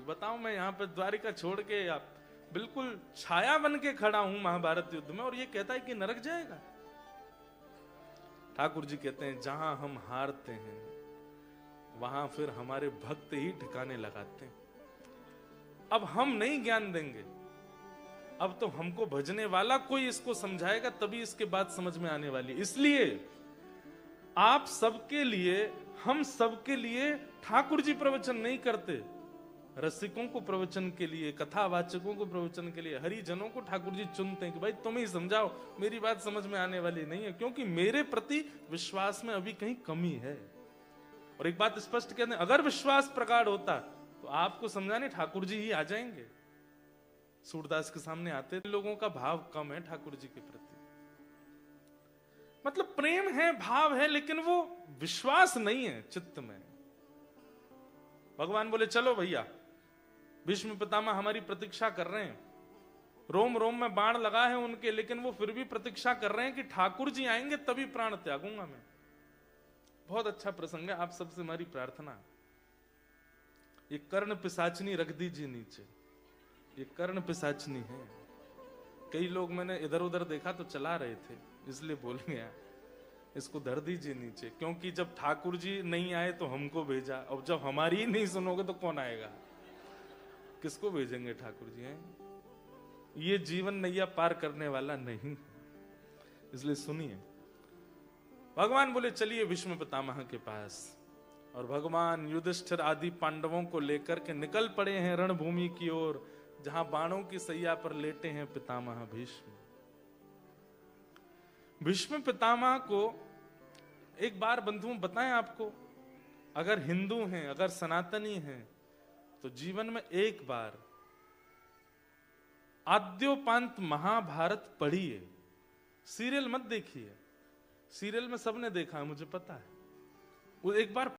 बताओ, मैं यहाँ पे द्वारिका छोड़ के आप बिल्कुल छाया बन के खड़ा हूं महाभारत युद्ध में, और ये कहता है कि नरक जाएगा। ठाकुर जी कहते हैं जहां हम हारते हैं वहां फिर हमारे भक्त ही ठिकाने लगाते हैं। अब हम नहीं ज्ञान देंगे, अब तो हमको भजने वाला कोई इसको समझाएगा, तभी इसके बात समझ में आने वाली। इसलिए आप सबके लिए, हम सबके लिए ठाकुर जी प्रवचन नहीं करते। रसिकों को प्रवचन के लिए, कथावाचकों को प्रवचन के लिए, हरिजनों को ठाकुर जी चुनते हैं कि भाई तुम ही समझाओ, मेरी बात समझ में आने वाली नहीं है, क्योंकि मेरे प्रति विश्वास में अभी कहीं कमी है। और एक बात स्पष्ट कहते हैं, अगर विश्वास प्रगाढ़ होता तो आपको समझाने ठाकुर जी ही आ जाएंगे। सूरदास के सामने आते लोगों का भाव कम है ठाकुर जी के प्रति, मतलब प्रेम है, भाव है, लेकिन वो विश्वास नहीं है चित्त में। भगवान बोले चलो भैया, भीष्म पितामह हमारी प्रतीक्षा कर रहे हैं, रोम रोम में बाण लगा है उनके, लेकिन वो फिर भी प्रतीक्षा कर रहे हैं कि ठाकुर जी आएंगे तभी प्राण त्यागूंगा मैं। बहुत अच्छा प्रसंग है, आप सबसे हमारी प्रार्थना, ये कर्ण पिशाचनी रख दीजिए नीचे, ये कर्ण पिशाचनी है। कई लोग मैंने इधर उधर देखा तो चला रहे थे, इसलिए बोल गया, इसको धर दीजिए नीचे, क्योंकि जब ठाकुर जी नहीं आए तो हमको भेजा, अब जब हमारी ही नहीं सुनोगे तो कौन आएगा, किसको भेजेंगे ठाकुर जी हैं? ये जीवन नैया पार करने वाला नहीं, इसलिए सुनिए। भगवान बोले चलिए भीष्म पितामह के पास, और भगवान युधिष्ठिर आदि पांडवों को लेकर के निकल पड़े हैं रणभूमि की ओर, जहां बाणों की सैया पर लेटे हैं पितामह भीष्म। भीष्म पितामह को एक बार बंधुओं बताएं आपको, अगर हिंदू हैं, अगर सनातनी हैं, तो जीवन में एक बार आद्योपांत महाभारत पढ़िए। सीरियल मत देखिए, सीरियल में सबने देखा है मुझे पता है, वो एक बार